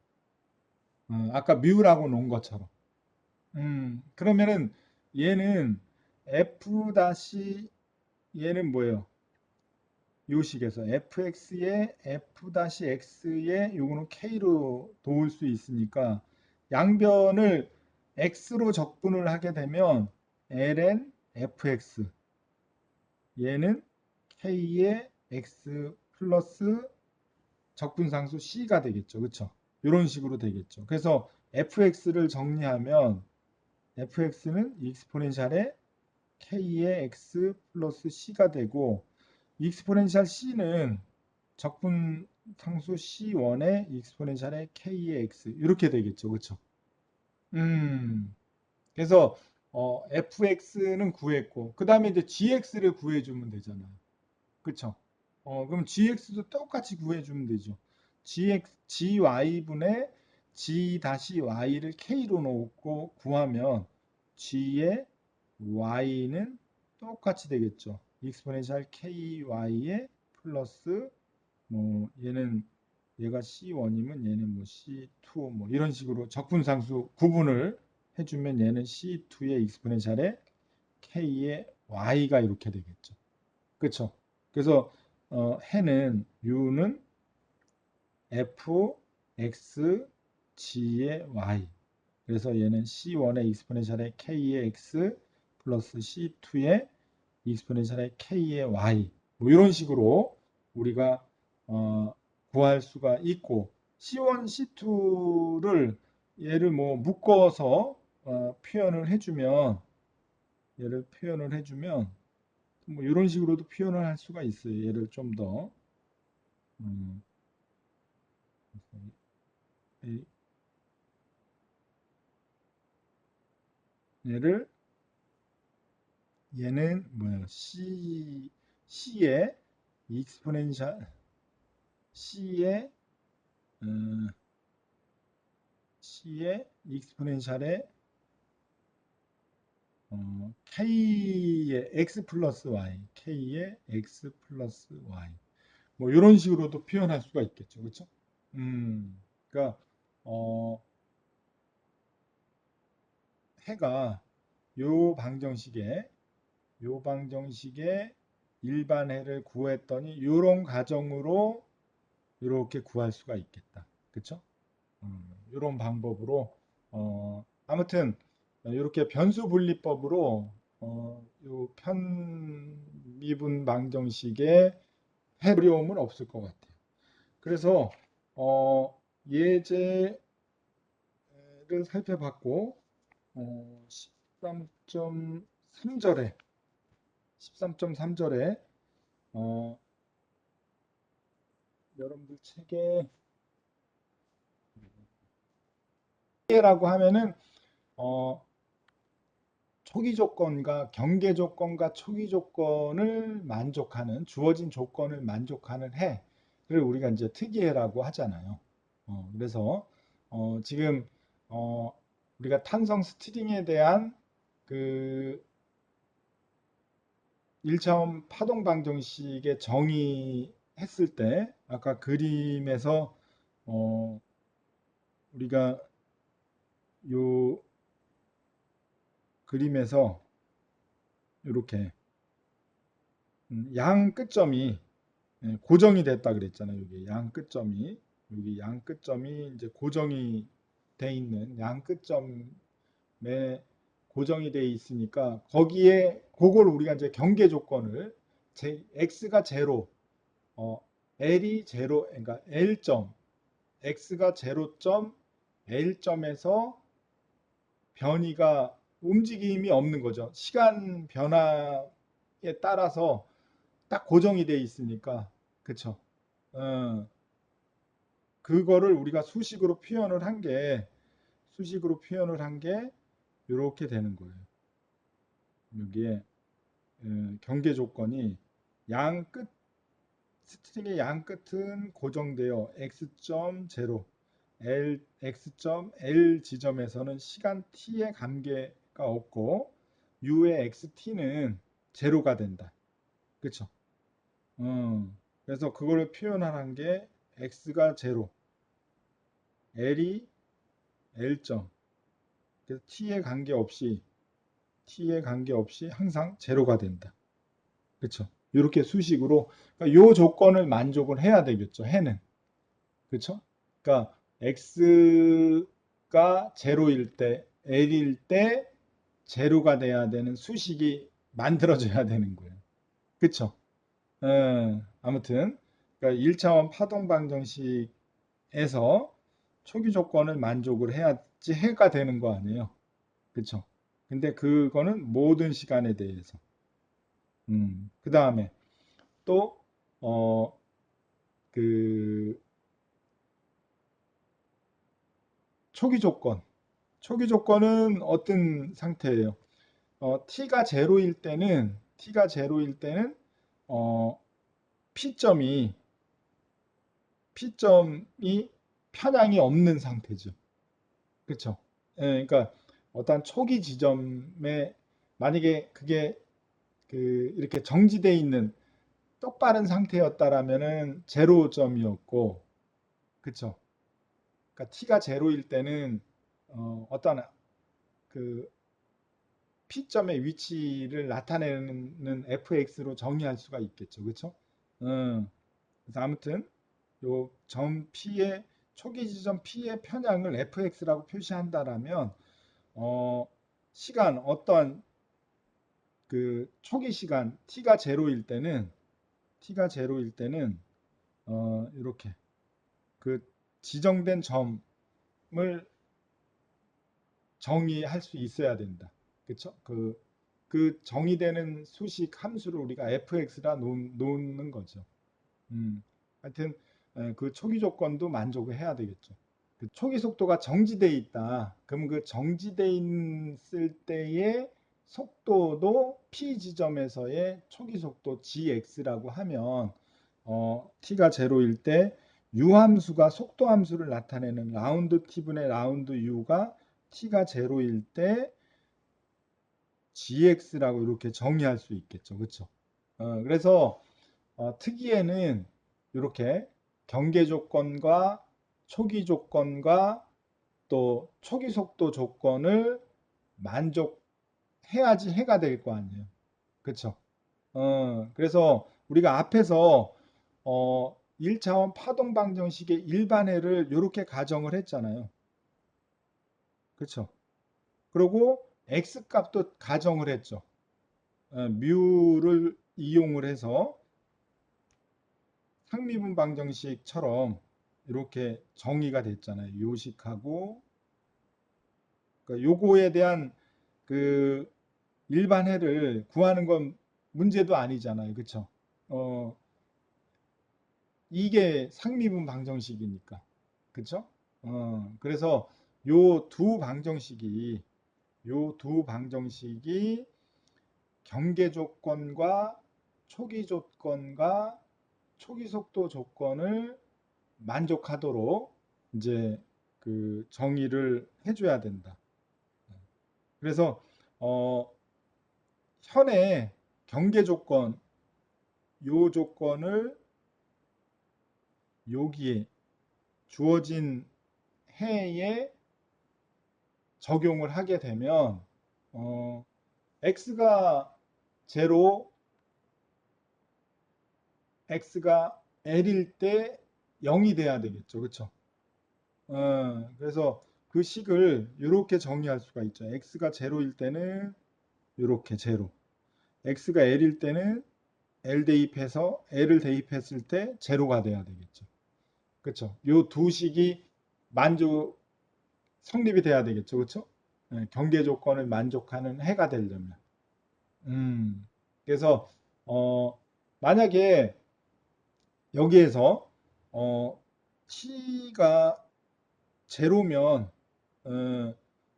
아까 뮤라고 놓은 것처럼. 그러면은 얘는 f 다시 얘는 뭐예요? 요식에서 fx에 f-x에 요거는 k로 도울 수 있으니까 양변을 x로 적분을 하게 되면 ln fx 얘는 k의 x 플러스 적분상수 c가 되겠죠. 그렇죠? 이런 식으로 되겠죠. 그래서 fx를 정리하면 fx는 익스포넨셜의 k의 x 플러스 c가 되고 익스포넨셜 c는 적분 상수 C1의 익스포넨셜의 K의 X 이렇게 되겠죠. 그렇죠? 그래서 fx는 구했고 그 다음에 이제 gx를 구해주면 되잖아요. 그렇죠? 그럼 gx도 똑같이 구해주면 되죠. gy분의 g-y를 k로 놓고 구하면 g의 y는 똑같이 되겠죠. 익스포넨셜 ky의 플러스 뭐 얘는 얘가 C1이면 얘는 뭐 C2 뭐 이런 식으로 적분상수 구분을 해주면 얘는 C2의 익스포넨셜에 K의 Y가 이렇게 되겠죠. 그렇죠? 그래서 해는 U는 F, X, G의 Y 그래서 얘는 C1의 익스포넨셜에 K의 X 플러스 C2의 익스포넨셜에 K의 Y 뭐 이런 식으로 우리가 구할 수가 있고 C1, C2를 얘를 뭐 묶어서 표현을 해주면 얘를 표현을 해주면 뭐 이런 식으로도 표현을 할 수가 있어요. 얘를 좀 더 얘를 얘는 뭐야 C의 익스포넨셜 C의 어, C의 익스포넨셜의 K의 X 플러스 Y, K의 X 플러스 Y. 뭐 이런 식으로도 표현할 수가 있겠죠. 그렇죠? 그러니까 어, 해가 요 방정식에 요 방정식에 일반 해를 구했더니 요런 가정으로 이렇게 구할 수가 있겠다. 그렇죠? 이런 방법으로 아무튼 이렇게 변수 분리법으로 요 편미분 방정식에 어려움은 없을 것 같아요. 그래서 예제를 살펴봤고 13.3절에 13.3절에 여러분들 책에라고 하면은 어, 초기 조건과 경계 조건과 초기 조건을 만족하는 주어진 조건을 만족하는 해를 우리가 이제 특이해라고 하잖아요. 그래서 지금 우리가 탄성 스트링에 대한 그 1차원 파동 방정식의 정의했을 때 아까 그림에서 우리가 요 그림에서 이렇게 양 끝점이 고정이 됐다 그랬잖아요. 여기 양 끝점이 이제 고정이 돼 있는 양 끝점에 고정이 돼 있으니까 거기에 그걸 우리가 이제 경계 조건을 x가 제로, l이 제로, 그러니까 l점, x가 제로점, l점에서 변이가 움직임이 없는 거죠. 시간 변화에 따라서 딱 고정이 돼 있으니까 그쵸. 어, 그거를 우리가 수식으로 표현을 한 게 이렇게 되는 거예요. 여기에 경계 조건이 양 끝, 스트링의 양 끝은 고정되어 x점 제로, x점 l 지점에서는 시간 t의 관계가 없고 u의 xt는 제로가 된다. 그쵸? 그래서 그걸 표현하는 게 x가 제로, l이 L점. 그래서 t에 관계없이 항상 제로가 된다. 그렇죠? 이렇게 수식으로 그러니까 요 조건을 만족을 해야 되겠죠. 해는. 그렇죠? 그러니까 x가 제로일 때, l일 때 제로가 돼야 되는 수식이 만들어져야 되는 거예요. 그렇죠? 아무튼 그러니까 1차원 파동 방정식에서 초기 조건을 만족을 해야지 해가 되는 거 아니에요. 그렇죠? 근데 그거는 모든 시간에 대해서. 그 다음에 또, 그, 초기 조건. 초기 조건은 어떤 상태예요? t가 제로일 때는, 어, P점이, P점이 편향이 없는 상태죠. 그렇죠? 예, 그러니까 어떤 초기 지점에 만약에 그게 이렇게 정지되어 있는 똑바른 상태였다라면은 제로점이었고, 그쵸? 그러니까 t가 제로일 때는 어떤 그 P점의 위치를 나타내는 fx로 정의할 수가 있겠죠, 그쵸? 그래서 아무튼 요 점 P의 초기 지점 P의 편향을 fx라고 표시한다라면 어, 시간 어떤 그 초기 시간 t가 제로일 때는 이렇게 그 지정된 점을 정의할 수 있어야 된다. 그쵸? 그 정의되는 수식 함수를 우리가 fx라 놓는 거죠. 하여튼 그 초기 조건도 만족을 해야 되겠죠. 그 초기 속도가 정지돼 있다. 그럼 그 정지돼 있을 때의 속도도 P 지점에서의 초기 속도 gx라고 하면 t가 제로일 때 u함수가 속도 함수를 나타내는 라운드 t분의 라운드 u가 t가 제로일 때 gx라고 이렇게 정의할 수 있겠죠. 그렇죠? 그래서 특이에는 이렇게 경계 조건과 초기 조건과 또 초기 속도 조건을 만족해야지 해가 될 거 아니에요. 그렇죠? 그래서 우리가 앞에서 1차원 파동 방정식의 일반해를 이렇게 가정을 했잖아요. 그렇죠? 그리고 x 값도 가정을 했죠. 뮤를 이용을 해서 상미분 방정식처럼 이렇게 정의가 됐잖아요. 요식하고 그러니까 요거에 대한 그 일반해를 구하는 건 문제도 아니잖아요. 그렇죠? 어, 이게 상미분 방정식이니까. 그렇죠? 그래서 요 두 방정식이 경계 조건과 초기 조건과 초기 속도 조건을 만족하도록 이제 그 정의를 해줘야 된다. 그래서 현의 경계 조건, 요 조건을 여기에 주어진 해에 적용을 하게 되면 x가 제로, x가 l일 때 0이 돼야 되겠죠. 그렇죠? 그래서 그 식을 이렇게 정의할 수가 있죠. x가 제로일 때는 이렇게 제로, x가 l일 때는 L 대입해서 L을 대입했을 때 제로가 돼야 되겠죠. 그렇죠? 요 두 식이 만족 성립이 돼야 되겠죠. 그렇죠? 경계 조건을 만족하는 해가 되려면. 그래서 만약에 여기에서 t가 제로면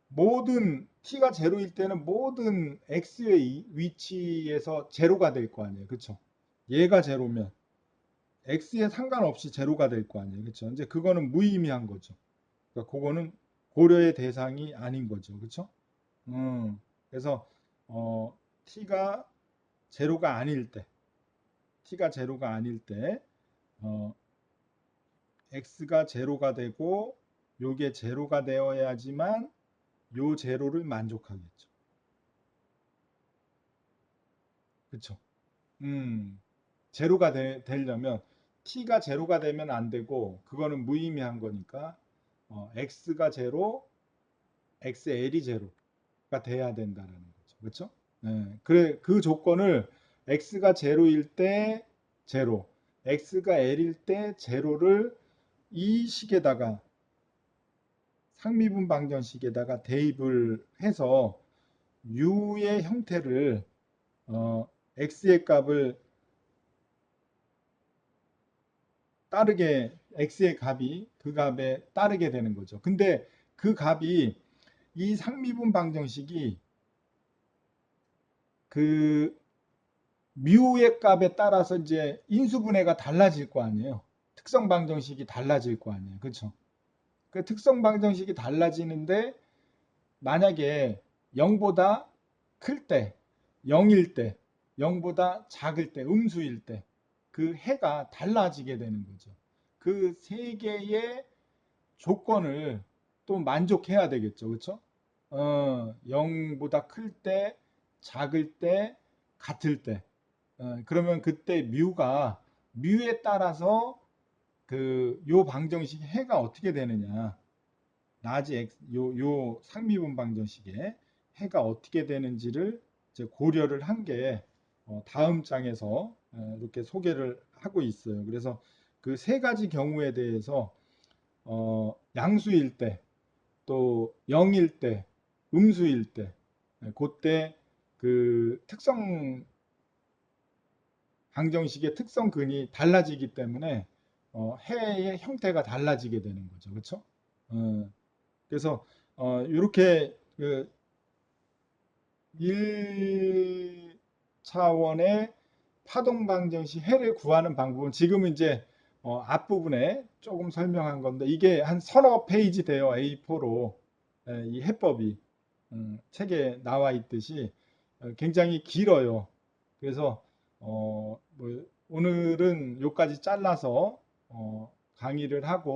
모든 t가 제로일 때는 모든 x의 위치에서 제로가 될 거 아니에요. 그렇죠? 얘가 제로면 x에 상관없이 제로가 될 거 아니에요. 그렇죠? 이제 그거는 무의미한 거죠. 그러니까 그거는 고려의 대상이 아닌 거죠. 그렇죠? 그래서 t가 제로가 아닐 때, t가 제로가 아닐 때 x가 제로가 되고 요게 제로가 되어야지만 요 제로를 만족하겠죠. 그쵸? 제로가 되려면 t가 제로가 되면 안 되고 그거는 무의미한 거니까 x가 제로, xl이 제로가 돼야 된다는 거죠. 그렇죠? 네. 그래 그 조건을 x가 제로일 때 제로, x가 l일 때 제로를 이 식에다가 상미분 방정식에다가 대입을 해서 u의 형태를 x의 값을 따르게 x의 값이 그 값에 따르게 되는 거죠. 근데 그 값이 이 상미분 방정식이 그 뮤의 값에 따라서 이제 인수분해가 달라질 거 아니에요. 특성 방정식이 달라질 거 아니에요. 그렇죠? 그 특성 방정식이 달라지는데 만약에 0보다 클 때, 0일 때, 0보다 작을 때, 음수일 때 그 해가 달라지게 되는 거죠. 그 세 개의 조건을 또 만족해야 되겠죠. 그렇죠? 0보다 클 때, 작을 때, 같을 때. 그러면 그때 뮤에 따라서 그 요 방정식 해가 어떻게 되느냐. 라지 x 요 상미분 방정식에 해가 어떻게 되는지를 이제 고려를 한 게 다음 장에서 이렇게 소개를 하고 있어요. 그래서 그 세 가지 경우에 대해서 양수일 때, 또 0일 때, 음수일 때, 그때 그 특성 방정식의 특성근이 달라지기 때문에 해의 형태가 달라지게 되는 거죠. 그렇죠? 그래서 이렇게 그 1차원의 파동 방정식 해를 구하는 방법은 지금은 이제 앞부분에 조금 설명한 건데 이게 한 서너 페이지 돼요. A4로 이 해법이 책에 나와 있듯이 굉장히 길어요. 그래서 뭐 오늘은 요까지 잘라서 강의를 하고